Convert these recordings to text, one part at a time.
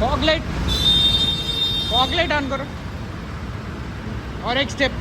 Fog light on करो और एक स्टेप।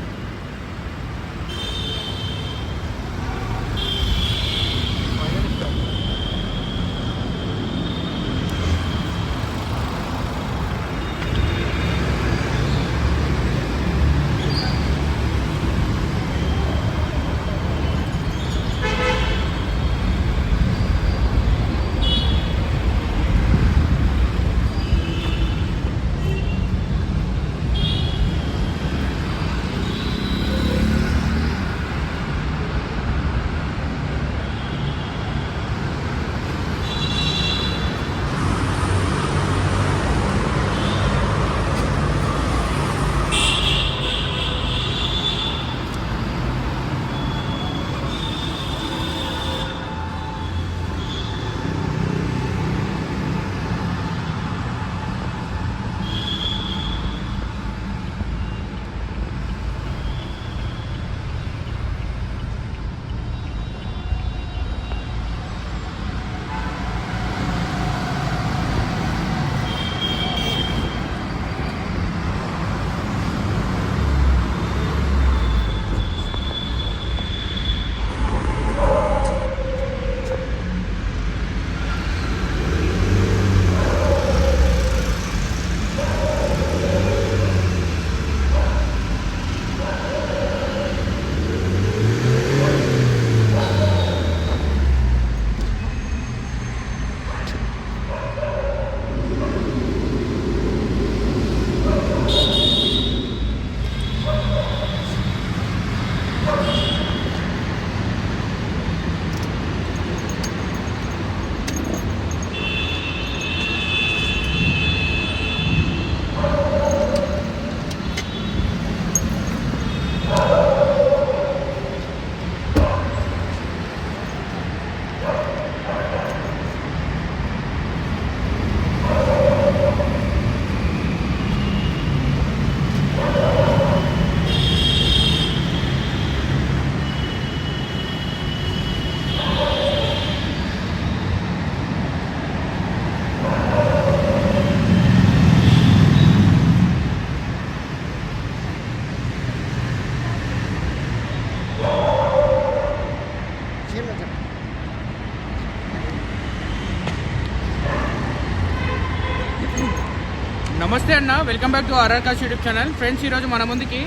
నమస్తే అన్న, welcome back to RR cars YouTube channel. Friends, ఈరోజు మన ముందుకి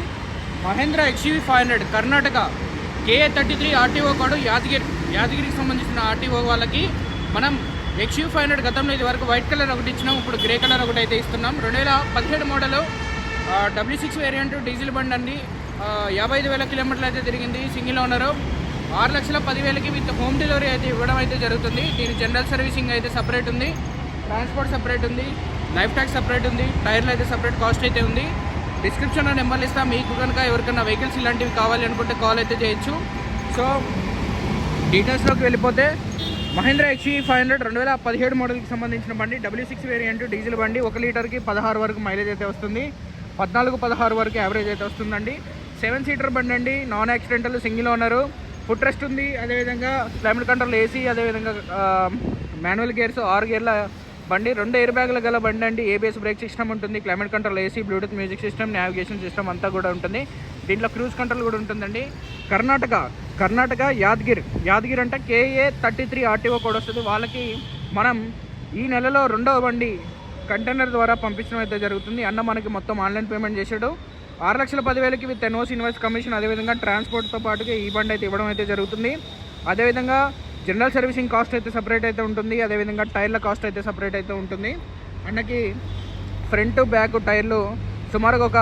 Mahindra XUV 500 Karnataka KA33 RTO code యాదగిరికి సంబంధించిన ఆర్టీఓ వాళ్ళకి మనం XUV 500 గతంలో ఇది వరకు వైట్ కలర్ ఒకటి ఇచ్చినాం, ఇప్పుడు గ్రే కలర్ ఒకటి అయితే ఇస్తున్నాం. 2017 మోడల్ W6 వేరియంట్ డీజిల్ బండి అండి. 55,000 కిలోమీటర్లు అయితే తిరిగింది. Single owner. 6,10,000కి విత్ హోమ్ డెలివరీ అయితే ఇవ్వడం అయితే జరుగుతుంది. దీని జనరల్ సర్వీసింగ్ అయితే సపరేట్ ఉంది, ట్రాన్స్పోర్ట్ సపరేట్ ఉంది, లైఫ్ ట్యాక్స్ సపరేట్ ఉంది, టైర్లు అయితే సపరేట్ కాస్ట్ అయితే ఉంది. డిస్క్రిప్షన్లో నెంబర్లు ఇస్తాం. మీకు కనుక ఎవరికైనా వెహికల్స్ ఇలాంటివి కావాలి అనుకుంటే కాల్ అయితే చేయొచ్చు. సో డీటెయిల్స్లోకి వెళ్ళిపోతే మహేంద్ర XUV 500 2017 మోడల్కి సంబంధించిన బండి. W6 వేరియంట్ డీజిల్ బండి. 1 లీటర్కి 16 వరకు మైలేజ్ అయితే వస్తుంది. 14-16 వరకు యావరేజ్ అయితే వస్తుందండి. 7 సీటర్ బండి అండి. Non accidental, single owner, foot rest ఉంది. అదేవిధంగా క్లైమేట్ కంట్రోల్ AC, అదేవిధంగా మాన్యువల్ గేర్స్, 6 గేర్ల బండి. 2 ఎయిర్ బ్యాగులు గల బండి అండి. ABS బ్రేక్ సిస్టమ్ ఉంటుంది, climate control AC, Bluetooth music system, navigation system అంతా కూడా ఉంటుంది. దీంట్లో క్రూజ్ కంట్రోల్ కూడా ఉంటుందండి. కర్ణాటక యాదగిరి అంటే KA33 ఆర్టీఓ కోడ్ వస్తుంది. వాళ్ళకి మనం ఈ నెలలో 2వ బండి కంటైనర్ ద్వారా పంపించడం అయితే జరుగుతుంది. అన్న మనకి మొత్తం ఆన్లైన్ పేమెంట్ చేసాడు. 6,10,000కి విత్ NOC ఇన్వాయిస్ కమిషన్, అదేవిధంగా ట్రాన్స్పోర్ట్తో పాటుగా ఈ బండి అయితే ఇవ్వడం అయితే జరుగుతుంది. అదేవిధంగా జనరల్ సర్వీసింగ్ కాస్ట్ అయితే సపరేట్ అయితే ఉంటుంది. అదేవిధంగా టైర్ల కాస్ట్ అయితే సపరేట్ అయితే ఉంటుంది. అన్నకి ఫ్రంట్ బ్యాక్ టైర్లు సుమారుగా ఒక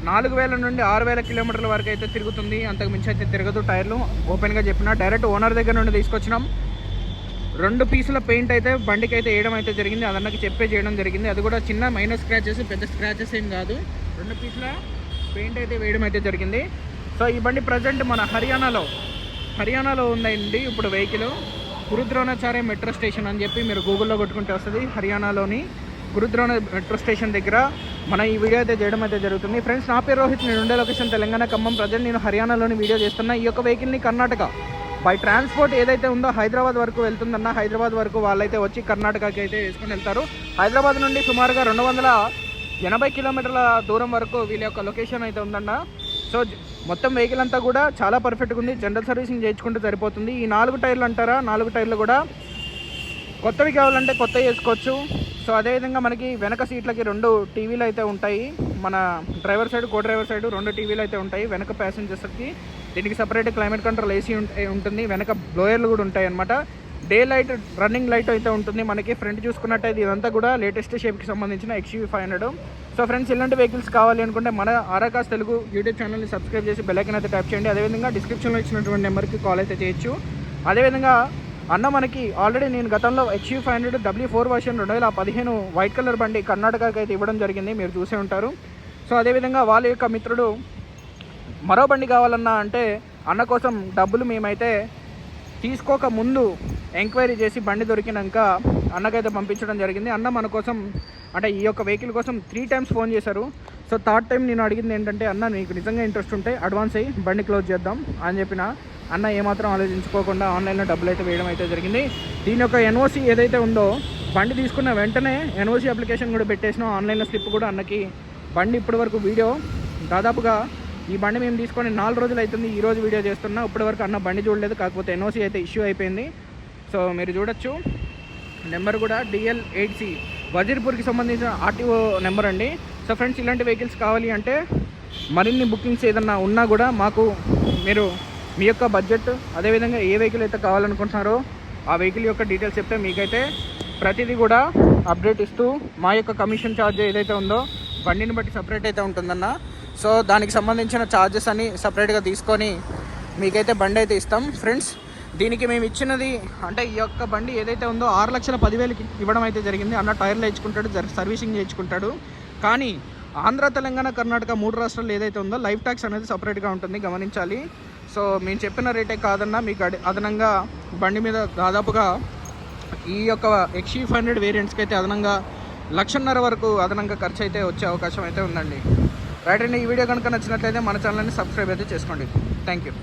4,000 నుండి 6,000 కిలోమీటర్ల వరకు అయితే తిరుగుతుంది. అంతకు మించి అయితే తిరగదు టైర్లు. ఓపెన్గా చెప్పిన డైరెక్ట్ ఓనర్ దగ్గర నుండి తీసుకొచ్చినాం. 2 పీసుల పెయింట్ అయితే బండికి అయితే వేయడం అయితే జరిగింది. అదన్నకి చెప్పే చేయడం జరిగింది. అది కూడా చిన్న మైనర్ స్క్రాచెస్, పెద్ద స్క్రాచెస్ ఏం కాదు. 2 పీసుల పెయింట్ అయితే వేయడం అయితే జరిగింది. సో ఈ బండి ప్రజెంట్ మన హర్యానాలో ఉందండి ఇప్పుడు వెహికల్. గురుద్రోణాచార్య మెట్రో స్టేషన్ అని చెప్పి మీరు గూగుల్లో కొట్టుకుంటే వస్తుంది. హర్యానాలోని గురుద్రోణ మెట్రో స్టేషన్ దగ్గర మన ఈ వీడియో అయితే చేయడం అయితే జరుగుతుంది. ఫ్రెండ్స్, నా పేరు రోహిత్. నేను ఉండే లొకేషన్ తెలంగాణ ఖమ్మం. ప్రజెంట్ నేను హర్యానాలోని వీడియో చేస్తున్నా. ఈ యొక్క వెహికల్ని కర్ణాటక బై ట్రాన్స్పోర్ట్ ఏదైతే ఉందో హైదరాబాద్ వరకు వెళ్తుందన్న, హైదరాబాద్ వరకు వాళ్ళైతే వచ్చి కర్ణాటకకి అయితే వేసుకొని వెళ్తారు. హైదరాబాద్ నుండి సుమారుగా 280 కిలోమీటర్ల దూరం వరకు వీళ్ళ యొక్క లొకేషన్ అయితే ఉందన్న. సో మొత్తం వెహికల్ అంతా కూడా చాలా పర్ఫెక్ట్గా ఉంది. జనరల్ సర్వీసింగ్ చేయించుకుంటే సరిపోతుంది. ఈ 4 టైర్లు అంటారా, 4 టైర్లు కూడా కొత్తవి కావాలంటే కొత్త వేసుకోవచ్చు. సో అదేవిధంగా మనకి వెనక సీట్లకి 2 టీవీలు అయితే ఉంటాయి. మన డ్రైవర్ సైడ్, కో డ్రైవర్ సైడ్ 2 టీవీలు అయితే ఉంటాయి. వెనక ప్యాసింజర్స్కి దీనికి సపరేట్ క్లైమేట్ కంట్రోల్ ఏసీ ఉంటుంది. వెనక బ్లోయర్లు కూడా ఉంటాయి అన్నమాట. డే లైట్, రన్నింగ్ లైట్ అయితే ఉంటుంది. మనకి ఫ్రంట్ చూసుకున్నట్టయితే ఇదంతా కూడా లేటెస్ట్ షేప్కి సంబంధించిన XUV 500. సో ఫ్రెండ్స్, ఇలాంటి వెహికల్స్ కావాలి అనుకుంటే మన ఆర్ఆర్కాస్ తెలుగు యూట్యూబ్ ఛానల్ని సబ్స్క్రైబ్ చేసి బెల్ ఐకాన్ అయితే ట్యాప్ చేయండి. అదేవిధంగా డిస్క్రిప్షన్లో ఇచ్చినటువంటి నెంబర్కి కాల్ అయితే చేయొచ్చు. అదేవిధంగా అన్న మనకి ఆల్రెడీ నేను గతంలో XUV 500 W4 version 2015 white colour బండి కర్ణాటకకి అయితే ఇవ్వడం జరిగింది, మీరు చూసే ఉంటారు. సో అదేవిధంగా వాళ్ళ యొక్క మిత్రుడు మరో బండి కావాలన్నా అంటే అన్న కోసం డబ్బులు మేమైతే తీసుకోక ముందు ఎంక్వైరీ చేసి బండి దొరికినాక అన్నకైతే పంపించడం జరిగింది. అన్న మన కోసం అంటే ఈ యొక్క వెహికల్ కోసం 3 టైమ్స్ ఫోన్ చేశారు. సో 3rd టైం నేను అడిగింది ఏంటంటే, అన్న నీకు నిజంగా ఇంట్రెస్ట్ ఉంటే అడ్వాన్స్ అయ్యి బండి క్లోజ్ చేద్దాం అని చెప్పిన. అన్న ఏమాత్రం ఆలోచించుకోకుండా ఆన్లైన్లో డబ్బులు అయితే వేయడం అయితే జరిగింది. దీని యొక్క NOC ఏదైతే ఉందో బండి తీసుకున్న వెంటనే NOC అప్లికేషన్ కూడా పెట్టేసినాం. ఆన్లైన్లో స్లిప్ కూడా అన్నకి. బండి ఇప్పటి వరకు వీడియో దాదాపుగా ఈ బండి మేము తీసుకొని 4 రోజులు అవుతుంది. ఈరోజు వీడియో చేస్తున్నా. ఇప్పటి వరకు అన్న బండి చూడలేదు, కాకపోతే NOC అయితే ఇష్యూ అయిపోయింది. సో మీరు చూడొచ్చు, నెంబర్ కూడా DL8C వజీర్పూర్కి సంబంధించిన RTO నెంబర్ అండి. సో ఫ్రెండ్స్, ఇలాంటి వెహికల్స్ కావాలి అంటే మరిన్ని బుకింగ్స్ ఏదన్నా ఉన్నా కూడా మాకు మీరు మీ యొక్క బడ్జెట్, అదేవిధంగా ఏ వెహికల్ అయితే కావాలనుకుంటున్నారో ఆ వెహికల్ యొక్క డీటెయిల్స్ చెప్తే మీకైతే ప్రతిదీ కూడా అప్డేట్ ఇస్తూ మా యొక్క కమిషన్ ఛార్జ్ ఏదైతే ఉందో బండిని బట్టి సపరేట్ అయితే ఉంటుందన్న. సో దానికి సంబంధించిన ఛార్జెస్ అని సపరేట్గా తీసుకొని మీకైతే బండి అయితే ఇస్తాం. ఫ్రెండ్స్, దీనికి మేము ఇచ్చినది అంటే ఈ యొక్క బండి ఏదైతే ఉందో 6,10,000కి ఇవ్వడం అయితే జరిగింది. అన్న టైర్లు వేయించుకుంటాడు, సర్వీసింగ్ చేయించుకుంటాడు. కానీ ఆంధ్ర, తెలంగాణ, కర్ణాటక 3 రాష్ట్రాలు ఏదైతే ఉందో లైఫ్ ట్యాక్స్ అనేది సపరేట్గా ఉంటుంది, గమనించాలి. సో మేము చెప్పిన రేటే కాదన్నా మీకు అదనంగా బండి మీద దాదాపుగా ఈ యొక్క XUV 500 వేరియంట్స్కి అయితే అదనంగా 1,50,000 వరకు అదనంగా ఖర్చు అయితే వచ్చే అవకాశం అయితే ఉందండి. రైట్ అండి, ఈ వీడియో కనుక నచ్చినట్లయితే మన ఛానల్ని సబ్స్క్రైబ్ అయితే చేసుకోండి. Thank you.